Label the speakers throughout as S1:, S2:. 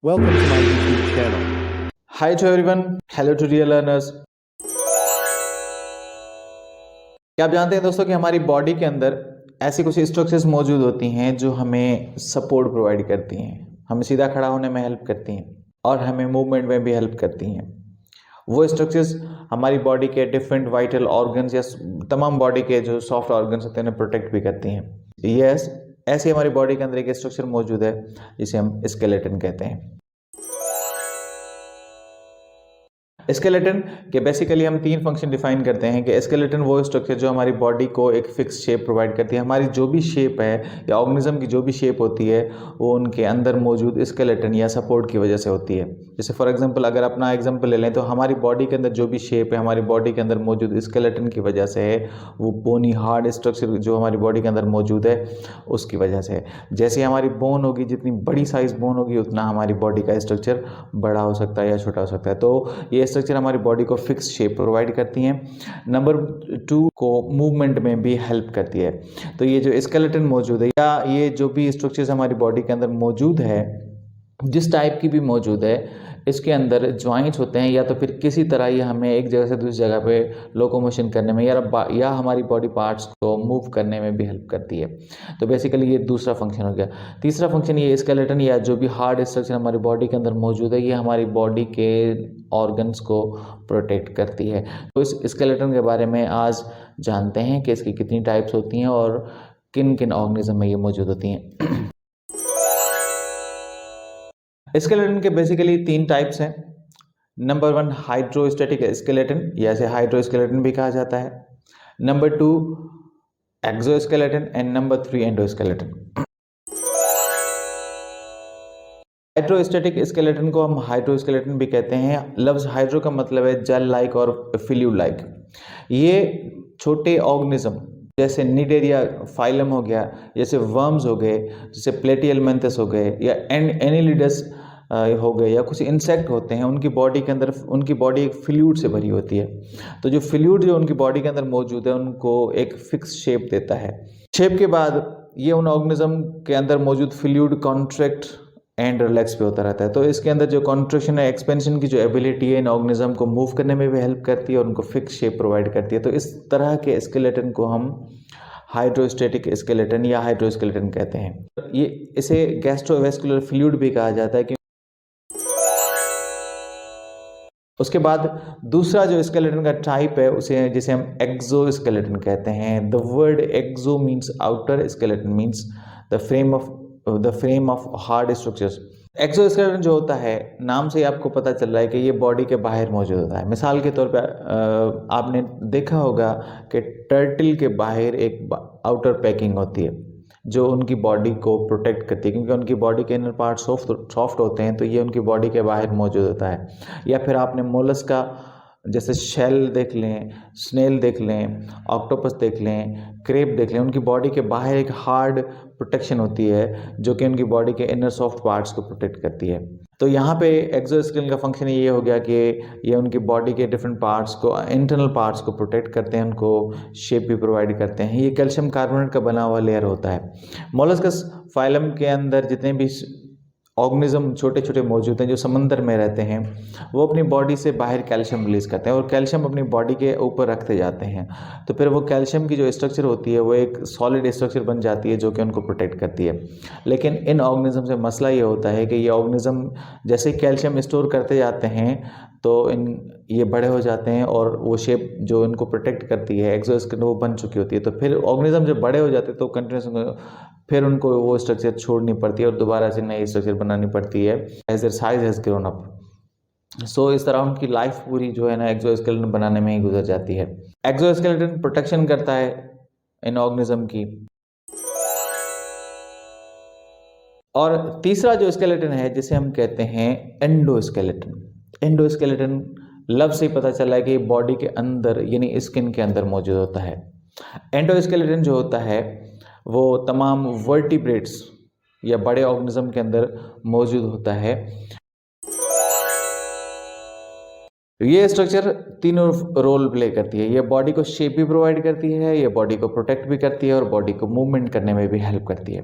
S1: Welcome to my YouTube channel.
S2: Hi to everyone, hello to real learners। क्या आप जानते हैं दोस्तों कि हमारी बॉडी के अंदर ऐसी कुछ स्ट्रक्चर्स मौजूद होती हैं जो हमें सपोर्ट प्रोवाइड करती हैं, हमें सीधा खड़ा होने में हेल्प करती हैं और हमें मूवमेंट में भी हेल्प करती हैं। वो स्ट्रक्चर्स हमारी बॉडी के डिफरेंट वाइटल ऑर्गन्स या तमाम बॉडी के जो सॉफ्ट ऑर्गन्स होते हैं उन्हें प्रोटेक्ट भी करती हैं। यस, ऐसी हमारी बॉडी के अंदर एक स्ट्रक्चर मौजूद है जिसे हम स्केलेटन कहते हैं। स्केलेटन के बेसिकली हम तीन फंक्शन डिफाइन करते हैं कि स्केलेटन वो स्ट्रक्चर जो हमारी बॉडी को एक फिक्स शेप प्रोवाइड करती है। हमारी जो भी शेप है या ऑर्गेनिज्म की जो भी शेप होती है वो उनके अंदर मौजूद स्केलेटन या सपोर्ट की वजह से होती है। जैसे फॉर एग्जांपल अगर अपना एग्जांपल ले लें तो हमारी बॉडी के अंदर जो भी शेप है हमारी बॉडी के अंदर मौजूद स्केलेटन की वजह से है, वो बोनी हार्ड स्ट्रक्चर जो हमारी बॉडी के अंदर मौजूद है उसकी वजह से। जैसे हमारी बोन होगी, जितनी बड़ी साइज बोन होगी उतना हमारी बॉडी का स्ट्रक्चर बड़ा हो सकता है या छोटा हो सकता है। तो ये स्ट्रक्चर हमारी बॉडी को फिक्स शेप प्रोवाइड करती हैं। नंबर 2 को मूवमेंट में भी हेल्प करती है। तो ये जो स्केलेटन मौजूद है या ये जो भी स्ट्रक्चर्स हमारी बॉडी के अंदर मौजूद है, जिस टाइप की भी मौजूद है, इसके अंदर ज्वाइंट्स होते हैं या तो फिर किसी तरह ये हमें एक जगह से दूसरी जगह पे लोकोमोशन करने में या हमारी बॉडी पार्ट्स को मूव करने में भी हेल्प करती है। तो बेसिकली ये दूसरा फंक्शन हो गया। तीसरा फंक्शन ये स्केलेटन या जो भी हार्ड स्ट्रक्चर हमारी बॉडी के अंदर मौजूद है ये हमारी बॉडी के ऑर्गन्स को प्रोटेक्ट करती है। तो इस स्केलेटन के बारे में आज जानते हैं कि इसकी कितनी टाइप्स होती हैं और किन किन ऑर्गेनिज्म में ये मौजूद होती हैं। स्केलेटन के बेसिकली 3 टाइप्स हैं। नंबर 1 हाइड्रोस्टैटिक स्केलेटन या इसे हाइड्रोस्केलेटन भी कहा जाता है। Number 2 exoskeleton and number 3 endoskeleton. Hydrostatic skeleton को हम हाइड्रोस्केलेटन भी कहते हैं। लफ्ज़ हाइड्रो का मतलब है जल लाइक और फ्लूइड लाइक। ये छोटे ऑर्गेनिज्म जैसे निडेरिया फाइलम हो गया, जैसे वर्म्स हो गए, जैसे प्लेटियलमेंथस हो गए या एनिलिडस हो गए या कुछ इंसेक्ट होते हैं, उनकी बॉडी के अंदर उनकी बॉडी एक फ्लूइड से भरी होती है। तो जो फ्लूइड जो उनकी बॉडी के अंदर मौजूद है उनको एक फिक्स शेप देता है। शेप के बाद ये उन ऑर्गेनिज्म के अंदर मौजूद फ्लूइड कॉन्ट्रैक्ट एंड रिलैक्स पे होता रहता है। तो इसके अंदर जो कॉन्ट्रैक्शन है, एक्सपेंशन की जो एबिलिटी है इन ऑर्गेनिज्म को मूव करने में भी हेल्प करती है और उनको फिक्स शेप प्रोवाइड करती है। तो इस तरह के स्केलेटन को हम हाइड्रोस्टैटिक स्केलेटन या हाइड्रोस्केलेटन कहते हैं। ये इसे गैस्ट्रोवेस्कुलर फ्लूइड भी कहा जाता है। उसके बाद दूसरा जो स्केलेटन का टाइप है उसे जिसे हम एक्सोस्केलेटन कहते हैं। The word exo means outer, skeleton means the frame of hard structures. Exoskeleton जो होता है, नाम से ही आपको पता चल रहा है कि ये बॉडी के बाहर मौजूद होता है। मिसाल के तौर पे आपने देखा होगा कि टर्टल के बाहर एक आउटर पैकिंग होती है जो उनकी बॉडी को प्रोटेक्ट करती है, क्योंकि उनकी बॉडी के इनर पार्ट सॉफ्ट होते हैं, तो ये उनकी बॉडी के बाहर मौजूद होता है। या फिर आपने मोलस्क का जैसे शेल देख लें, स्नेल देख लें, ऑक्टोपस देख लें, क्रेब देख लें, उनकी बॉडी के बाहर एक हार्ड प्रोटेक्शन होती है जो कि उनकी बॉडी के इनर सॉफ्ट पार्ट्स को प्रोटेक्ट करती है। तो यहाँ पे एक्सोस्केलेटन का फंक्शन ये हो गया कि ये उनकी बॉडी के डिफरेंट पार्ट्स को, इंटरनल पार्ट्स को प्रोटेक्ट करते हैं, उनको शेप भी प्रोवाइड करते हैं। ये कैल्शियम कार्बोनेट का बना हुआ लेयर होता है। मोलस्कस फाइलम के अंदर जितने भी ऑर्गेनिज्म छोटे छोटे मौजूद हैं जो समंदर में रहते हैं, वो अपनी बॉडी से बाहर कैल्शियम रिलीज करते हैं और कैल्शियम अपनी बॉडी के ऊपर रखते जाते हैं। तो फिर वो कैल्शियम की जो स्ट्रक्चर होती है वो एक सॉलिड स्ट्रक्चर बन जाती है जो कि उनको प्रोटेक्ट करती है। लेकिन इन ऑर्गेनिज्म से मसला ये होता है कि ये ऑर्गेनिज्म जैसे कैल्शियम स्टोर करते जाते हैं तो ये बड़े हो जाते हैं और वो शेप जो इनको प्रोटेक्ट करती है एक्सोस्केलेटन वो बन चुकी होती है। तो फिर ऑर्गेनिज्म जब बड़े हो जाते हैं तो कंटिन्यूस फिर उनको वो स्ट्रक्चर छोड़नी पड़ती है और दोबारा से नई स्ट्रक्चर बनानी पड़ती है as their size has grown up. So इस तरह उनकी लाइफ पूरी जो है ना एक्सोस्केलेटन बनाने में ही गुजर जाती है। एक्सोस्केलेटन प्रोटेक्शन करता है इन ऑर्गेनिज्म की। और तीसरा जो स्केलेटन है जिसे हम कहते हैं एंडोस्केलेटन। एंडोस्केलेटन लफ्ज़ से ही पता चला है कि बॉडी के अंदर यानी स्किन के अंदर मौजूद होता है। एंडोस्केलेटन जो होता है वो तमाम वर्टिब्रेट्स या बड़े ऑर्गेनिज्म के अंदर मौजूद होता है। ये स्ट्रक्चर तीनों रोल प्ले करती है। ये बॉडी को शेप भी प्रोवाइड करती है, ये बॉडी को प्रोटेक्ट भी करती है और बॉडी को मूवमेंट करने में भी हेल्प करती है।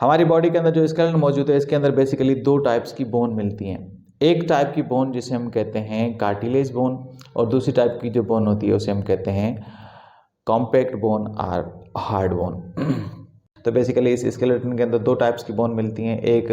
S2: हमारी बॉडी के अंदर जो स्केलेटन मौजूद है इसके अंदर बेसिकली दो टाइप्स की बोन मिलती हैं। एक टाइप की बोन जिसे हम कहते हैं कार्टिलेज बोन, और दूसरी टाइप की जो बोन होती है उसे हम कहते हैं कॉम्पैक्ट बोन और हार्ड बोन। तो बेसिकली इस स्केलेटन के अंदर दो टाइप्स की बोन मिलती हैं, एक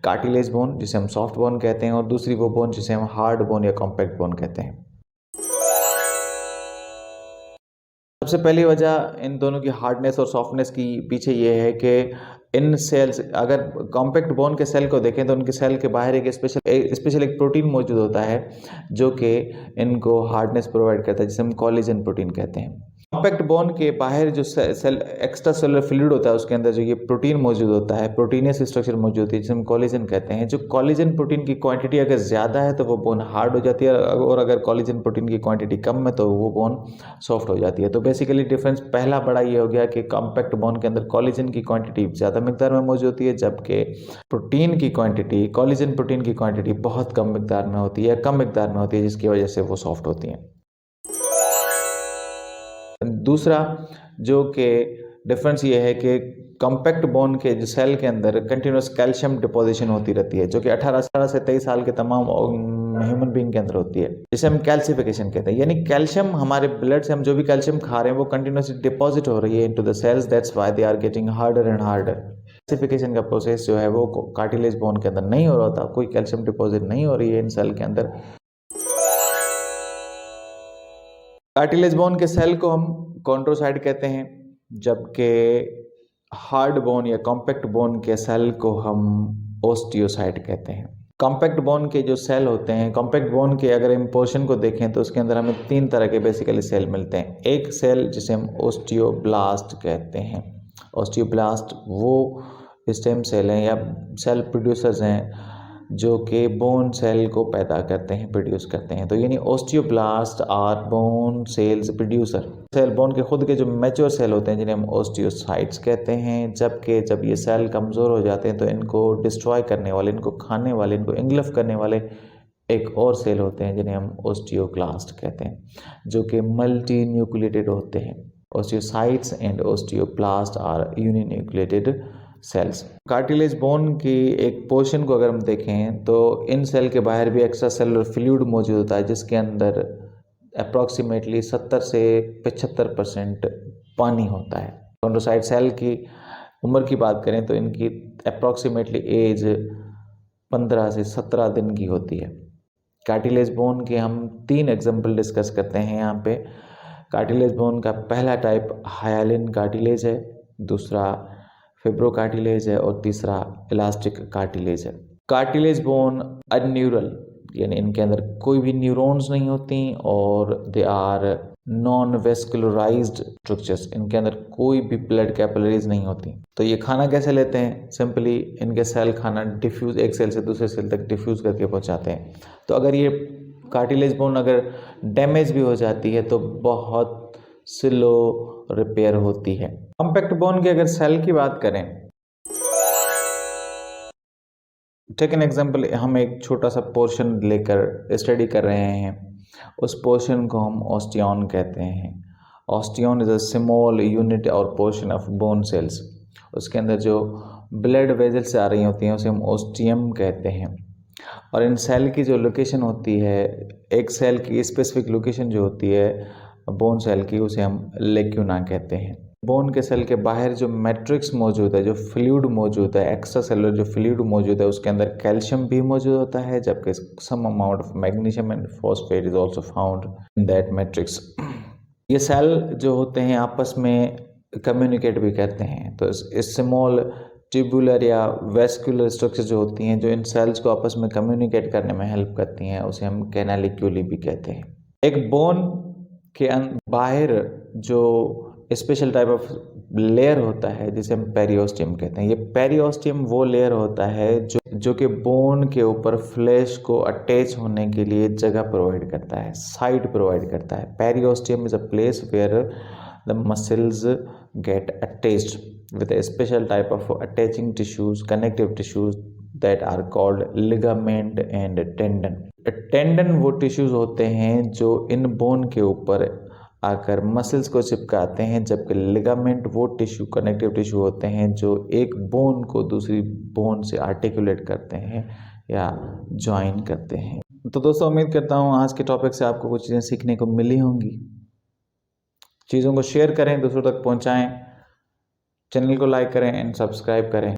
S2: कार्टिलेज बोन जिसे हम सॉफ्ट बोन कहते हैं और दूसरी वो बोन जिसे हम हार्ड बोन या कॉम्पैक्ट बोन कहते हैं। सबसे पहली वजह इन दोनों की हार्डनेस और सॉफ्टनेस की पीछे ये है कि इन सेल्स, अगर कॉम्पैक्ट बोन के सेल को देखें तो उनके सेल के बाहर एक स्पेशल एक प्रोटीन मौजूद होता है जो कि इनको हार्डनेस प्रोवाइड करता है, जिसे हम कोलेजन प्रोटीन कहते हैं। कॉम्पैक्ट बोन के बाहर जो सेल एक्स्ट्रा सेलुलर फ्लूइड होता है उसके अंदर जो ये प्रोटीन मौजूद होता है, प्रोटीनियस स्ट्रक्चर मौजूद होती है जिसे हम कोलेजन कहते हैं। जो कोलेजन प्रोटीन की क्वांटिटी अगर ज़्यादा है तो वो बोन हार्ड हो जाती है, और अगर कोलेजन प्रोटीन की क्वांटिटी कम है तो वो बोन सॉफ्ट हो जाती है। तो बेसिकली डिफरेंस पहला बड़ा ये हो गया कि कॉम्पैक्ट बोन के अंदर कोलेजन की क्वांटिटी ज़्यादा मिकदार में मौजूद होती है, जबकि प्रोटीन की क्वांटिटी, कोलेजन प्रोटीन की क्वांटिटी बहुत कम मिकदार में होती है, कम मिकदार में होती है, जिसकी वजह से वो सॉफ्ट होती हैं। दूसरा जो कि डिफरेंस ये है कि कॉम्पैक्ट बोन के जो सेल के अंदर कंटिन्यूस कैल्शियम डिपोजिशन होती रहती है, जो कि 18 से 23 साल के तमाम ह्यूमन बीइंग के अंदर होती है, जिसे हम कैल्सिफिकेशन कहते हैं। यानी कैल्शियम हमारे ब्लड से हम जो भी कैल्शियम खा रहे हैं वो कंटिन्यूसली डिपॉजिट हो रही है into the cells, that's why they are getting harder and harder. Calcification का प्रोसेस जो है वो कार्टिलेज बोन के अंदर नहीं हो रहा था, कोई कैल्शियम डिपॉजिट नहीं हो रही है इन सेल के अंदर। कार्टिलेज बोन के सेल को हम कॉन्ड्रोसाइट कहते हैं, जबकि हार्ड बोन या कॉम्पैक्ट बोन के सेल को हम ओस्टियोसाइट कहते हैं। कॉम्पैक्ट बोन के जो सेल होते हैं, कॉम्पैक्ट बोन के अगर हम पोर्शन को देखें तो उसके अंदर हमें 3 तरह के बेसिकली सेल मिलते हैं। एक सेल जिसे हम ओस्टियोब्लास्ट कहते हैं। ओस्टियोब्लास्ट वो स्टेम सेल हैं या सेल प्रोड्यूसर्स हैं जो कि बोन सेल को पैदा करते हैं, प्रोड्यूस करते हैं। तो यानी osteoblast are bone cells producer. Cell bone के खुद के जो मैच्योर सेल होते हैं जिन्हें हम ओस्टियोसाइट्स कहते हैं, जबकि जब ये सेल कमज़ोर हो जाते हैं तो इनको डिस्ट्रॉय करने वाले, इनको खाने वाले, इनको इंगल्फ करने वाले एक और सेल होते हैं जिन्हें हम ओस्टियोक्लास्ट कहते हैं, जो कि मल्टी न्यूक्लिएटेड होते हैं। Osteocytes and osteoblast are uninucleated cells. Cartilage bone की एक पोर्शन को अगर हम देखें तो इन सेल के बाहर भी एक्स्ट्रा सेलुलर फ्लूइड मौजूद होता है, जिसके अंदर अप्रॉक्सीमेटली 70 से 75% पानी होता है। कॉन्ड्रोसाइट सेल की उम्र की बात करें तो इनकी अप्रॉक्सीमेटली एज 15 से 17 दिन की होती है। कार्टिलेज बोन के हम 3 एग्जाम्पल डिस्कस करते हैं यहाँ पे। कार्टिलेज बोन का पहला टाइप हायालिन कार्टिलेज है, दूसरा फिब्रोकार्टिलेज है और तीसरा इलास्टिक कार्टिलेज है। कार्टिलेज बोन अनन्यूरल, यानी इनके अंदर कोई भी न्यूरॉन्स नहीं होती और they are non vascularised structures, इनके अंदर कोई भी ब्लड कैपिलरीज नहीं होती। तो ये खाना कैसे लेते हैं? सिंपली इनके सेल खाना डिफ्यूज, एक सेल से दूसरे सेल तक डिफ्यूज करके पहुंचाते हैं। तो अगर ये कार्टिलेज बोन अगर डैमेज भी हो जाती है तो बहुत स्लो रिपेयर होती है। कॉम्पैक्ट बोन के अगर सेल की बात करें, टेक एन एग्जाम्पल, हम एक छोटा सा पोर्शन लेकर स्टडी कर रहे हैं, उस पोर्शन को हम ऑस्टियन कहते हैं। ऑस्टियन इज अ स्मॉल यूनिट और पोर्शन ऑफ बोन सेल्स। उसके अंदर जो ब्लड वेजल्स आ रही होती हैं उसे हम ऑस्टियम कहते हैं। और इन सेल की जो लोकेशन होती है, एक सेल की स्पेसिफिक लोकेशन जो होती है बोन सेल की, उसे हम लेक्यूना कहते हैं। बोन के सेल के बाहर जो मैट्रिक्स मौजूद है, जो फ्लूइड मौजूद है, एक्स्ट्रा सेलुलर जो फ्लूइड मौजूद है, उसके अंदर कैल्शियम भी मौजूद होता है, जबकि some amount of magnesium and phosphate is also found in that matrix. ये सेल जो होते हैं आपस में कम्युनिकेट भी करते हैं। तो इस स्मॉल ट्यूबुलर या वेस्कुलर स्ट्रक्चर जो होती हैं, जो इन सेल्स को आपस में कम्युनिकेट करने में हेल्प करती हैं, उसे हम कैनालिक्यूली भी कहते हैं। एक बोन के बाहर जो स्पेशल टाइप ऑफ लेयर होता है जिसे हम पेरियोस्टियम कहते हैं। ये पेरियोस्टियम वो लेयर होता है जो कि बोन के ऊपर फ्लैश को अटैच होने के लिए जगह प्रोवाइड करता है, साइड प्रोवाइड करता है। Periosteum is a place where the muscles get attached with a special type of attaching tissues, connective tissues that are called ligament and tendon. Tendon वो टिश्यूज होते हैं जो इन बोन के ऊपर आकर मसल्स को चिपकाते हैं, जबकि लिगामेंट वो टिश्यू कनेक्टिव टिश्यू होते हैं जो एक बोन को दूसरी बोन से आर्टिकुलेट करते हैं या ज्वाइन करते हैं। तो दोस्तों उम्मीद करता हूँ आज के टॉपिक से आपको कुछ चीज़ें सीखने को मिली होंगी। चीज़ों को शेयर करें, दूसरों तक पहुँचाएँ, चैनल को लाइक करें एंड सब्सक्राइब करें।